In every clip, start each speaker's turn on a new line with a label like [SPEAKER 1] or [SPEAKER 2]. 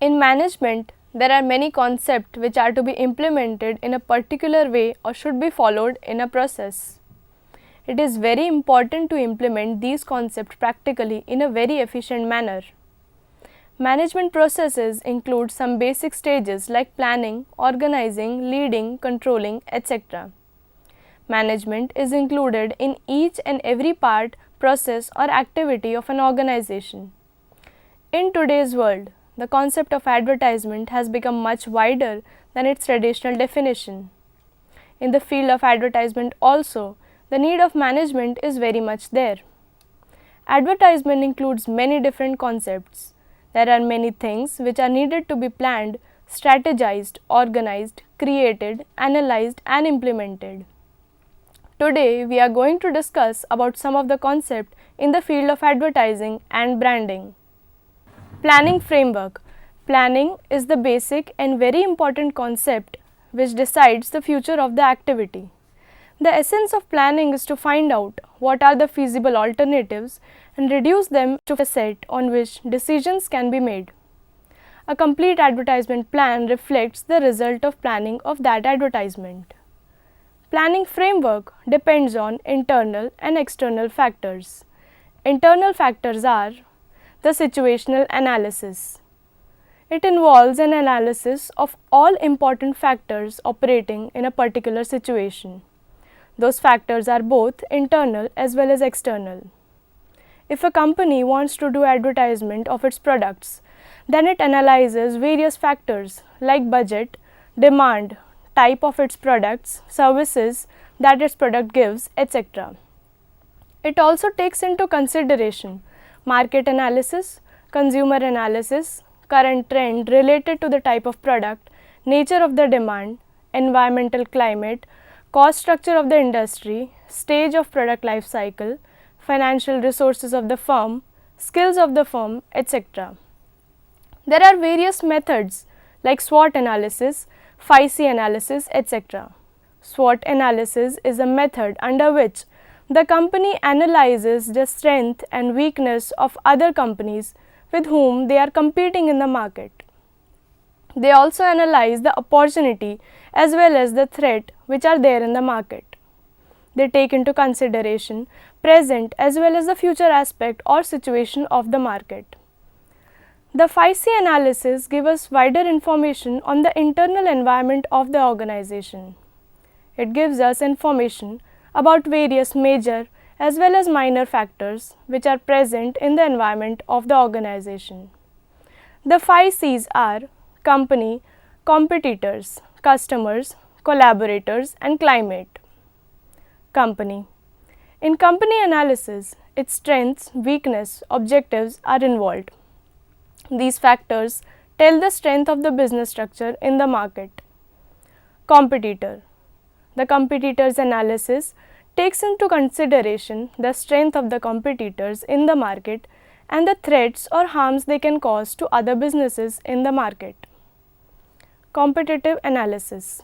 [SPEAKER 1] In management, there are many concepts which are to be implemented in a particular way or should be followed in a process. It is very important to implement these concepts practically in a very efficient manner. Management processes include some basic stages like planning, organizing, leading, controlling, etc. Management is included in each and every part, process or activity of an organization. In today's world, the concept of advertisement has become much wider than its traditional definition. In the field of advertisement also, the need of management is very much there. Advertisement includes many different concepts. There are many things which are needed to be planned, strategized, organized, created, analyzed and implemented. Today, we are going to discuss about some of the concepts in the field of advertising and branding. Planning framework. Planning is the basic and very important concept which decides the future of the activity. The essence of planning is to find out what are the feasible alternatives and reduce them to a set on which decisions can be made. A complete advertisement plan reflects the result of planning of that advertisement. Planning framework depends on internal and external factors. Internal factors are the situational analysis. It involves an analysis of all important factors operating in a particular situation. Those factors are both internal as well as external. If a company wants to do advertisement of its products, then it analyzes various factors like budget, demand, type of its products, services that its product gives, etc. It also takes into consideration market analysis, consumer analysis, current trend related to the type of product, nature of the demand, environmental climate, cost structure of the industry, stage of product life cycle, financial resources of the firm, skills of the firm, etc. There are various methods like SWOT analysis, 5C analysis, etc. SWOT analysis is a method under which the company analyzes the strength and weakness of other companies with whom they are competing in the market. They also analyze the opportunity as well as the threat which are there in the market. They take into consideration present as well as the future aspect or situation of the market. The 5C analysis gives us wider information on the internal environment of the organization. It gives us information about various major as well as minor factors which are present in the environment of the organization. The 5 C's are company, competitors, customers, collaborators and climate. Company. In company analysis, its strengths, weakness, objectives are involved. These factors tell the strength of the business structure in the market. Competitor. The competitors analysis takes into consideration the strength of the competitors in the market and the threats or harms they can cause to other businesses in the market. Competitive analysis.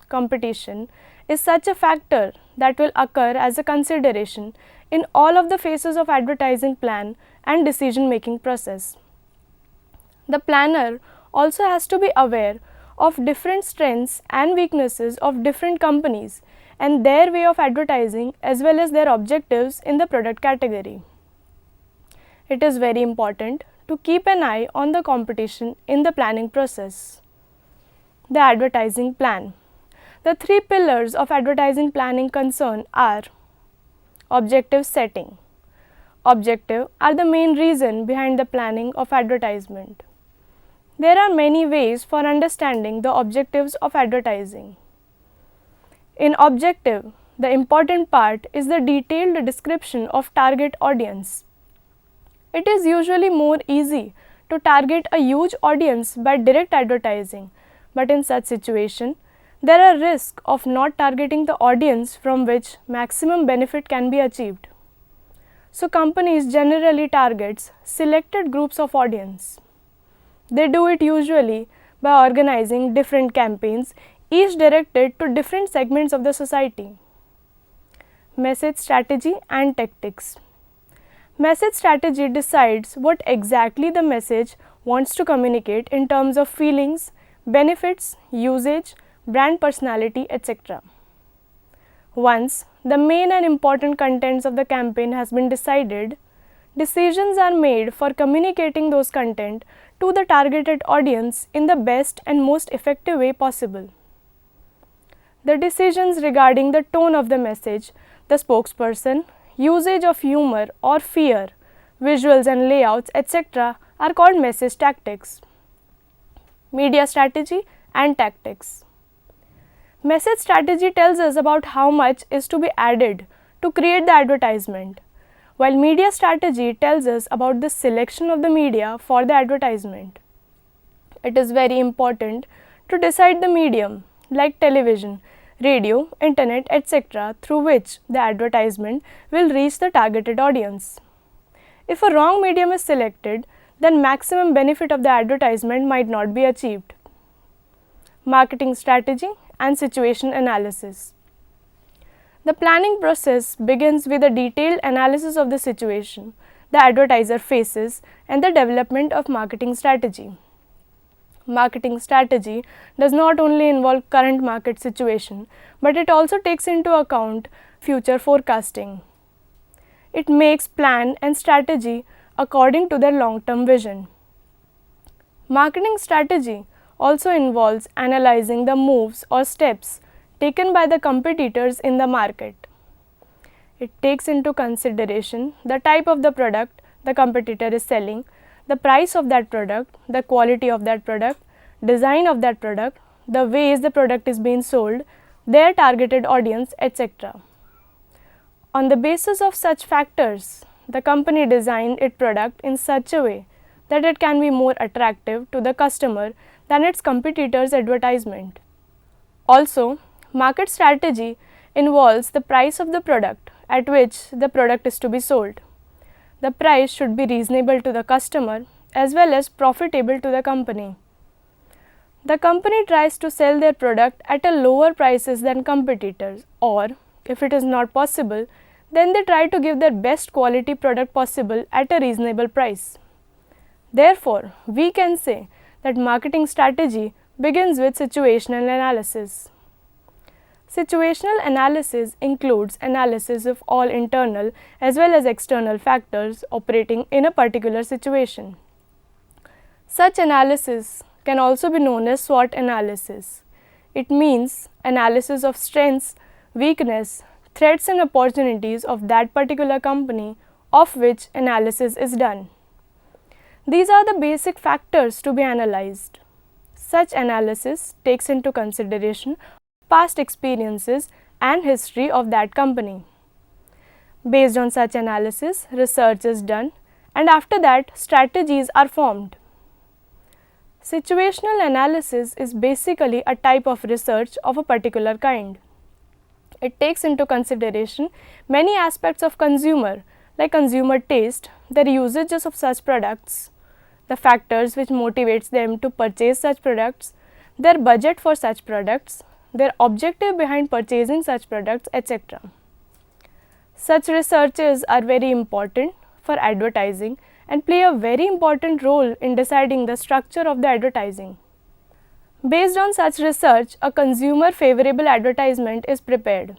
[SPEAKER 1] Competition is such a factor that will occur as a consideration in all of the phases of advertising plan and decision making process. The planner also has to be aware of different strengths and weaknesses of different companies and their way of advertising as well as their objectives in the product category. It is very important to keep an eye on the competition in the planning process. The advertising plan. The 3 pillars of advertising planning concern are objective setting. Objective are the main reason behind the planning of advertisement. There are many ways for understanding the objectives of advertising. In objective, the important part is the detailed description of target audience. It is usually more easy to target a huge audience by direct advertising, but in such situation, there are risks of not targeting the audience from which maximum benefit can be achieved. So companies generally targets selected groups of audience. They do it usually by organizing different campaigns, each directed to different segments of the society. Message strategy and tactics. Message strategy decides what exactly the message wants to communicate in terms of feelings, benefits, usage, brand personality, etc. Once the main and important contents of the campaign has been decided, decisions are made for communicating those content to the targeted audience in the best and most effective way possible. The decisions regarding the tone of the message, the spokesperson, usage of humor or fear, visuals and layouts, etc. are called message tactics. Media strategy and tactics. Message strategy tells us about how much is to be added to create the advertisement, while media strategy tells us about the selection of the media for the advertisement. It is very important to decide the medium like television, radio, internet, etc. through which the advertisement will reach the targeted audience. If a wrong medium is selected, then maximum benefit of the advertisement might not be achieved. Marketing strategy and situation analysis. The planning process begins with a detailed analysis of the situation the advertiser faces and the development of marketing strategy. Marketing strategy does not only involve current market situation, but it also takes into account future forecasting. It makes plan and strategy according to their long-term vision. Marketing strategy also involves analyzing the moves or steps taken by the competitors in the market. It takes into consideration the type of the product the competitor is selling, the price of that product, the quality of that product, design of that product, the ways the product is being sold, their targeted audience, etc. On the basis of such factors, the company designed its product in such a way that it can be more attractive to the customer than its competitors' advertisement. Also, market strategy involves the price of the product at which the product is to be sold. The price should be reasonable to the customer as well as profitable to the company. The company tries to sell their product at a lower prices than competitors, or if it is not possible, then they try to give their best quality product possible at a reasonable price. Therefore, we can say that marketing strategy begins with situational analysis. Situational analysis includes analysis of all internal as well as external factors operating in a particular situation. Such analysis can also be known as SWOT analysis. It means analysis of strengths, weakness, threats and opportunities of that particular company of which analysis is done. These are the basic factors to be analyzed. Such analysis takes into consideration past experiences and history of that company. Based on such analysis, research is done and after that strategies are formed. Situational analysis is basically a type of research of a particular kind. It takes into consideration many aspects of consumer like consumer taste, their usages of such products, the factors which motivates them to purchase such products, their budget for such products, their objective behind purchasing such products, etc. Such researches are very important for advertising and play a very important role in deciding the structure of the advertising. Based on such research, a consumer favorable advertisement is prepared.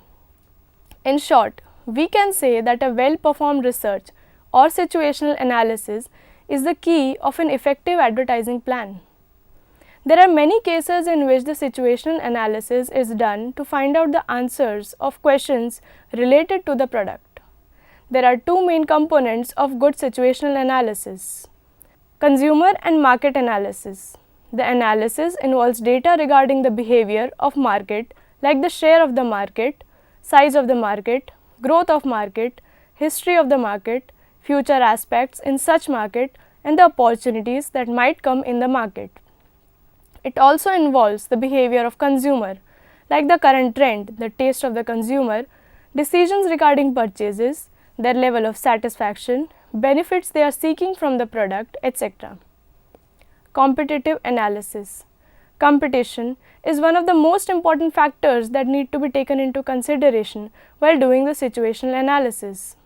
[SPEAKER 1] In short, we can say that a well-performed research or situational analysis is the key of an effective advertising plan. There are many cases in which the situational analysis is done to find out the answers of questions related to the product. There are two main components of good situational analysis: consumer and market analysis. The analysis involves data regarding the behavior of market like the share of the market, size of the market, growth of market, history of the market, future aspects in such market and the opportunities that might come in the market. It also involves the behavior of consumer like the current trend, the taste of the consumer, decisions regarding purchases, their level of satisfaction, benefits they are seeking from the product, etc. Competitive analysis. Competition is one of the most important factors that need to be taken into consideration while doing the situational analysis.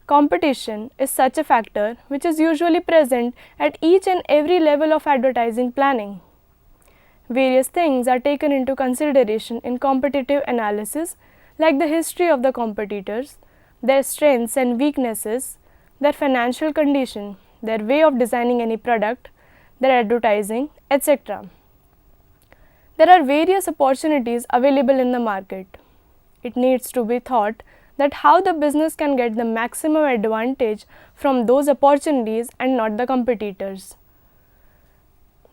[SPEAKER 1] Competition is such a factor which is usually present at each and every level of advertising planning. Various things are taken into consideration in competitive analysis, like the history of the competitors, their strengths and weaknesses, their financial condition, their way of designing any product, their advertising, etc. There are various opportunities available in the market. It needs to be thought that how the business can get the maximum advantage from those opportunities and not the competitors.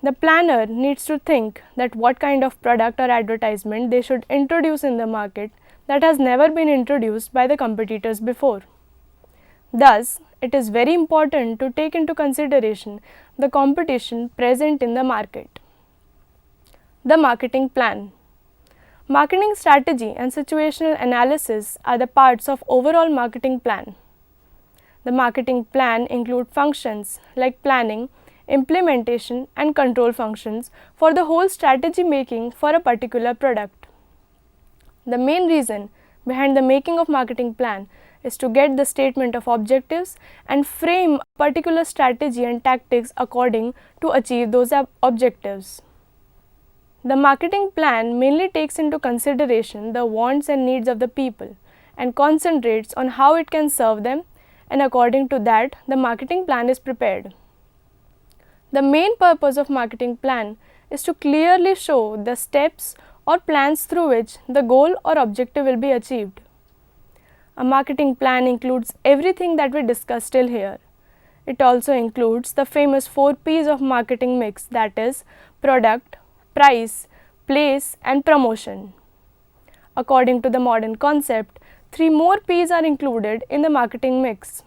[SPEAKER 1] The planner needs to think that what kind of product or advertisement they should introduce in the market that has never been introduced by the competitors before. Thus, it is very important to take into consideration the competition present in the market. The marketing plan. Marketing strategy and situational analysis are the parts of overall marketing plan. The marketing plan include functions like planning, implementation and control functions for the whole strategy making for a particular product. The main reason behind the making of marketing plan is to get the statement of objectives and frame a particular strategy and tactics according to achieve those objectives. The marketing plan mainly takes into consideration the wants and needs of the people and concentrates on how it can serve them, and according to that, the marketing plan is prepared. The main purpose of marketing plan is to clearly show the steps or plans through which the goal or objective will be achieved. A marketing plan includes everything that we discussed till here. It also includes the famous 4 P's of marketing mix, that is product, price, place and promotion. According to the modern concept, 3 more P's are included in the marketing mix.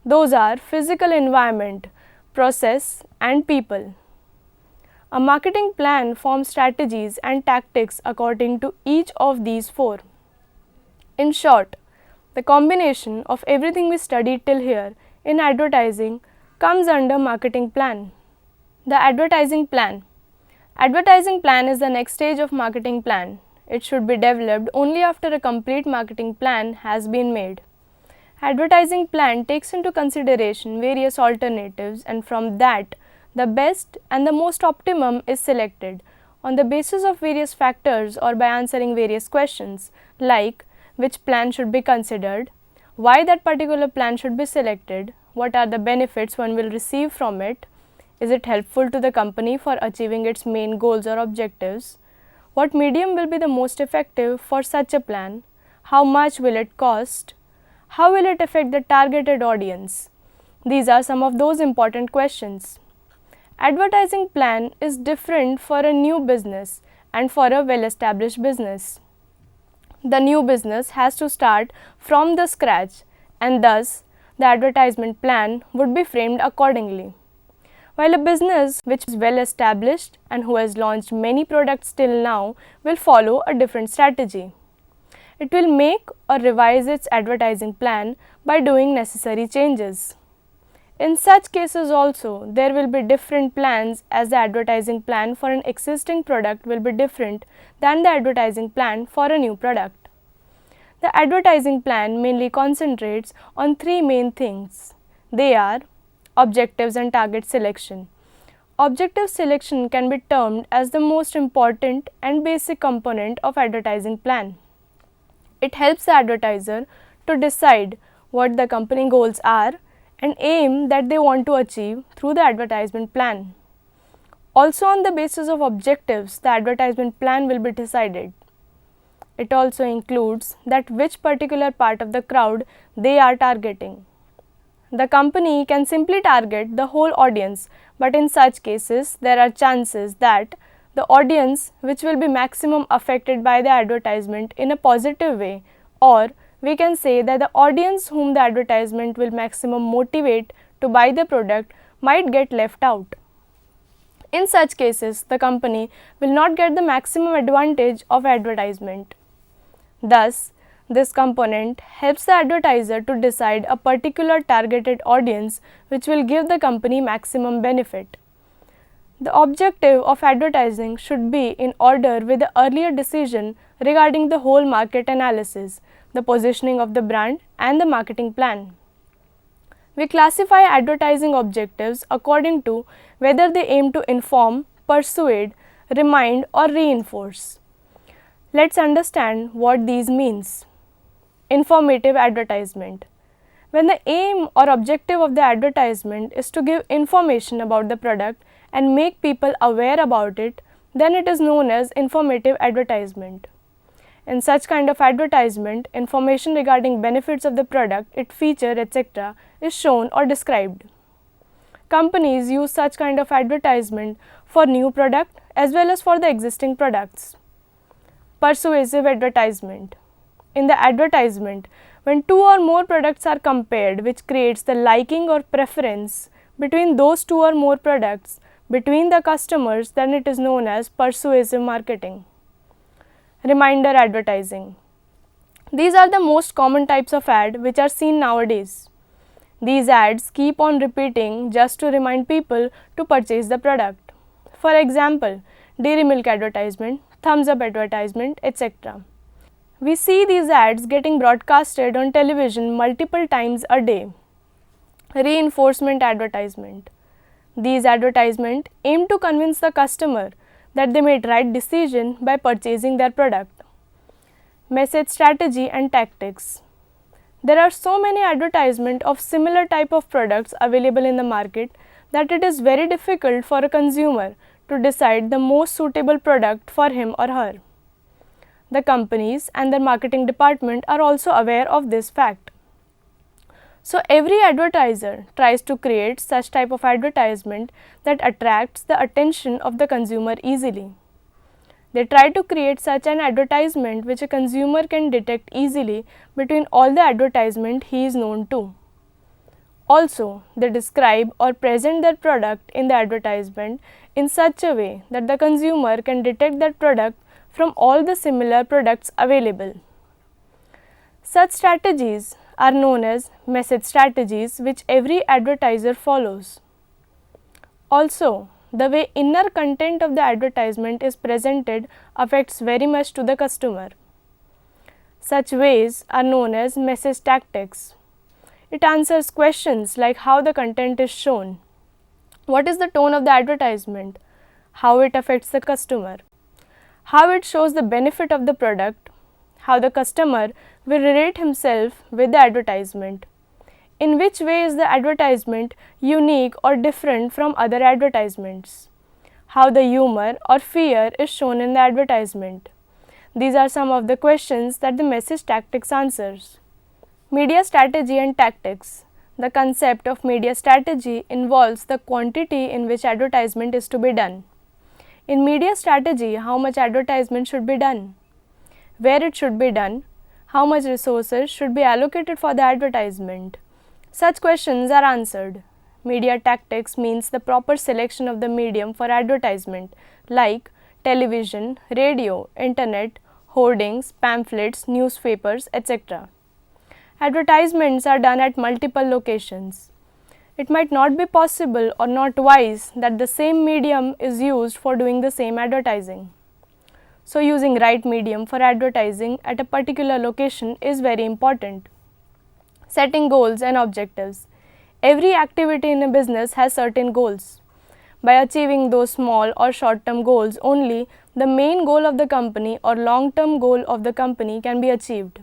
[SPEAKER 1] Those are physical environment, process and people. A marketing plan forms strategies and tactics according to each of these 4. In short, the combination of everything we studied till here in advertising comes under marketing plan. The advertising plan. Advertising plan is the next stage of marketing plan. It should be developed only after a complete marketing plan has been made. Advertising plan takes into consideration various alternatives, and from that, the best and the most optimum is selected on the basis of various factors or by answering various questions like which plan should be considered, why that particular plan should be selected, what are the benefits one will receive from it, is it helpful to the company for achieving its main goals or objectives, what medium will be the most effective for such a plan, how much will it cost, how will it affect the targeted audience. These are some of those important questions. Advertising plan is different for a new business and for a well-established business. The new business has to start from the scratch, and thus the advertisement plan would be framed accordingly. While a business which is well established and who has launched many products till now will follow a different strategy. It will make or revise its advertising plan by doing necessary changes. In such cases also, there will be different plans, as the advertising plan for an existing product will be different than the advertising plan for a new product. The advertising plan mainly concentrates on 3 main things. They are objectives and target selection. Objective selection can be termed as the most important and basic component of advertising plan. It helps the advertiser to decide what the company goals are and aim that they want to achieve through the advertisement plan. Also, on the basis of objectives, the advertisement plan will be decided. It also includes that which particular part of the crowd they are targeting. The company can simply target the whole audience, but in such cases, there are chances that the audience which will be maximum affected by the advertisement in a positive way, or we can say that the audience whom the advertisement will maximum motivate to buy the product might get left out. In such cases, the company will not get the maximum advantage of advertisement. Thus, this component helps the advertiser to decide a particular targeted audience which will give the company maximum benefit. The objective of advertising should be in order with the earlier decision regarding the whole market analysis, the positioning of the brand and the marketing plan. We classify advertising objectives according to whether they aim to inform, persuade, remind or reinforce. Let's understand what these means. Informative advertisement. When the aim or objective of the advertisement is to give information about the product and make people aware about it, then it is known as informative advertisement. In such kind of advertisement, information regarding benefits of the product, its feature, etc. is shown or described. Companies use such kind of advertisement for new product as well as for the existing products. Persuasive advertisement. In the advertisement, when two or more products are compared, which creates the liking or preference between those two or more products between the customers, then it is known as persuasive marketing. Reminder advertising. These are the most common types of ad which are seen nowadays. These ads keep on repeating just to remind people to purchase the product. For example, dairy milk advertisement, thumbs up advertisement, etc. We see these ads getting broadcasted on television multiple times a day. Reinforcement advertisement. These advertisements aim to convince the customer that they made right decision by purchasing their product. Message strategy and tactics. There are so many advertisements of similar type of products available in the market that it is very difficult for a consumer to decide the most suitable product for him or her. The companies and their marketing department are also aware of this fact. So every advertiser tries to create such type of advertisement that attracts the attention of the consumer easily. They try to create such an advertisement which a consumer can detect easily between all the advertisement he is known to. Also, they describe or present their product in the advertisement in such a way that the consumer can detect that product from all the similar products available. Such strategies are known as message strategies which every advertiser follows. Also, the way inner content of the advertisement is presented affects very much to the customer. Such ways are known as message tactics. It answers questions like how the content is shown, what is the tone of the advertisement, how it affects the customer, how it shows the benefit of the product, how the customer will relate himself with the advertisement, in which way is the advertisement unique or different from other advertisements, how the humor or fear is shown in the advertisement. These are some of the questions that the message tactics answers. Media strategy and tactics. The concept of media strategy involves the quantity in which advertisement is to be done. In media strategy, how much advertisement should be done, where it should be done, how much resources should be allocated for the advertisement. Such questions are answered. Media tactics means the proper selection of the medium for advertisement like television, radio, internet, hoardings, pamphlets, newspapers, etc. Advertisements are done at multiple locations. It might not be possible or not wise that the same medium is used for doing the same advertising. So, using right medium for advertising at a particular location is very important. Setting goals and objectives. Every activity in a business has certain goals. By achieving those small or short-term goals only, the main goal of the company or long-term goal of the company can be achieved.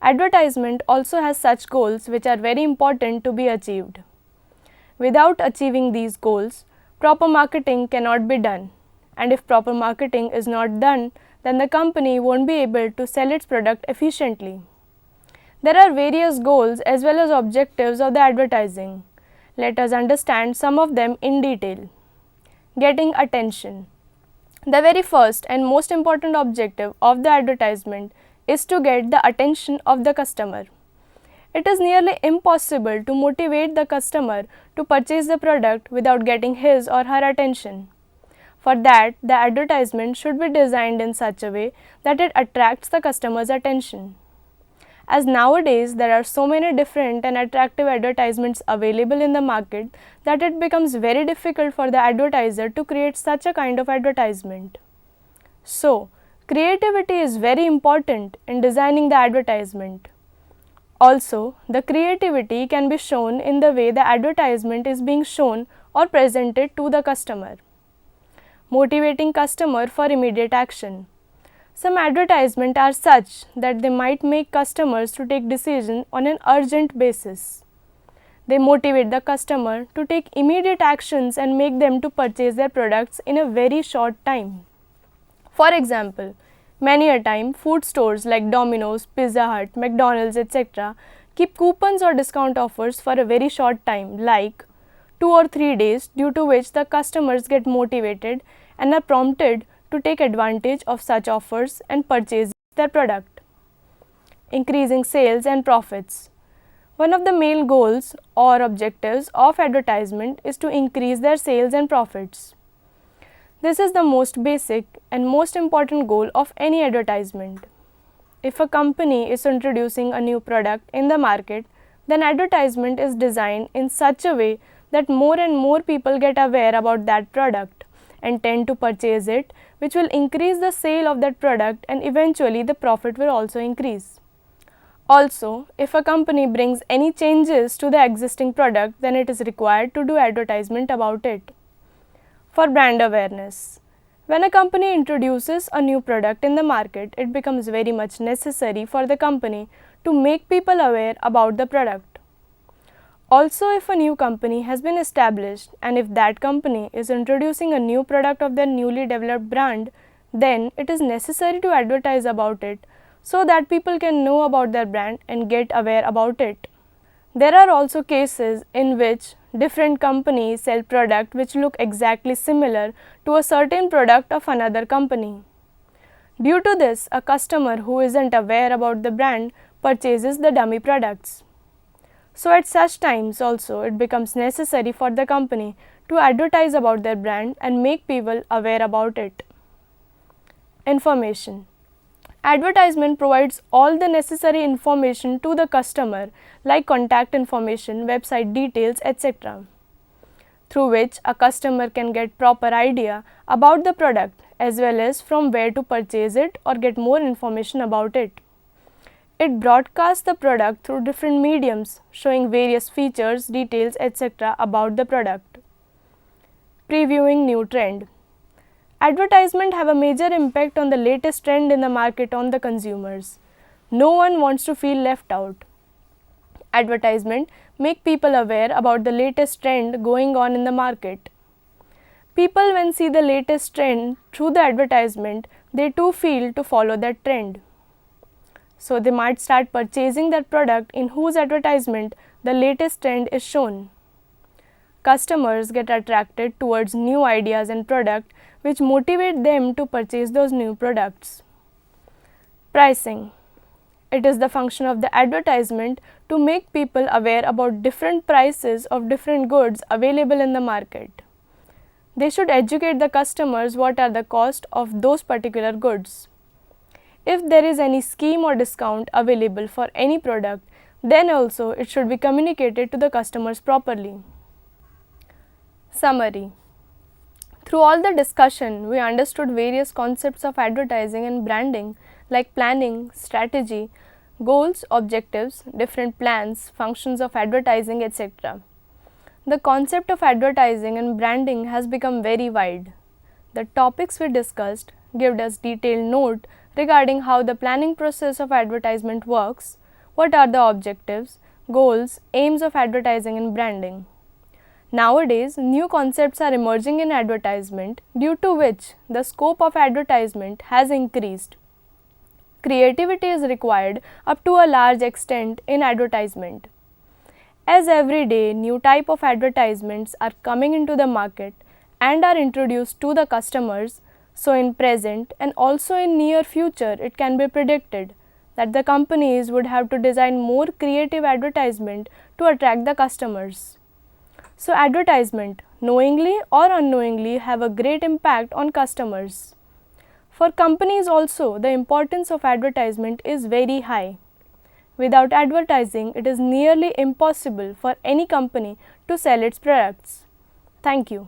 [SPEAKER 1] Advertisement also has such goals which are very important to be achieved. Without achieving these goals, proper marketing cannot be done. And if proper marketing is not done, then the company won't be able to sell its product efficiently. There are various goals as well as objectives of the advertising. Let us understand some of them in detail. Getting attention. The very first and most important objective of the advertisement is to get the attention of the customer. It is nearly impossible to motivate the customer to purchase the product without getting his or her attention. For that, the advertisement should be designed in such a way that it attracts the customer's attention. As nowadays there are so many different and attractive advertisements available in the market that it becomes very difficult for the advertiser to create such a kind of advertisement. So, creativity is very important in designing the advertisement. Also, the creativity can be shown in the way the advertisement is being shown or presented to the customer. Motivating customer for immediate action. Some advertisements are such that they might make customers to take decisions on an urgent basis. They motivate the customer to take immediate actions and make them to purchase their products in a very short time. For example, many a time food stores like Domino's, Pizza Hut, McDonald's, etc. keep coupons or discount offers for a very short time, like 2 or 3 days, due to which the customers get motivated and are prompted to take advantage of such offers and purchase their product. Increasing sales and profits. One of the main goals or objectives of advertisement is to increase their sales and profits. This is the most basic and most important goal of any advertisement. If a company is introducing a new product in the market, then advertisement is designed in such a way that more and more people get aware about that product and tend to purchase it, which will increase the sale of that product and eventually the profit will also increase. Also, if a company brings any changes to the existing product, then it is required to do advertisement about it. For brand awareness. When a company introduces a new product in the market, it becomes very much necessary for the company to make people aware about the product. Also, if a new company has been established and if that company is introducing a new product of their newly developed brand, then it is necessary to advertise about it so that people can know about their brand and get aware about it. There are also cases in which different companies sell products which look exactly similar to a certain product of another company. Due to this, a customer who isn't aware about the brand purchases the dummy products. So at such times also it becomes necessary for the company to advertise about their brand and make people aware about it. Information. Advertisement provides all the necessary information to the customer like contact information, website details, etc. through which a customer can get proper idea about the product as well as from where to purchase it or get more information about it. It broadcasts the product through different mediums showing various features, details, etc. about the product. Previewing new trend. Advertisement have a major impact on the latest trend in the market on the consumers. No one wants to feel left out. Advertisement make people aware about the latest trend going on in the market. People when see the latest trend through the advertisement, they too feel to follow that trend. So they might start purchasing that product in whose advertisement the latest trend is shown. Customers get attracted towards new ideas and products which motivate them to purchase those new products. Pricing. It is the function of the advertisement to make people aware about different prices of different goods available in the market. They should educate the customers what are the cost of those particular goods. If there is any scheme or discount available for any product, then also it should be communicated to the customers properly. Summary. Through all the discussion, we understood various concepts of advertising and branding like planning, strategy, goals, objectives, different plans, functions of advertising, etc. The concept of advertising and branding has become very wide. The topics we discussed gave us detailed note regarding how the planning process of advertisement works, what are the objectives, goals, aims of advertising and branding. Nowadays, new concepts are emerging in advertisement due to which the scope of advertisement has increased. Creativity is required up to a large extent in advertisement. As every day new type of advertisements are coming into the market and are introduced to the customers, so in present and also in near future it can be predicted that the companies would have to design more creative advertisement to attract the customers. So advertisement, knowingly or unknowingly, have a great impact on customers. For companies also, the importance of advertisement is very high. Without advertising, it is nearly impossible for any company to sell its products. Thank you.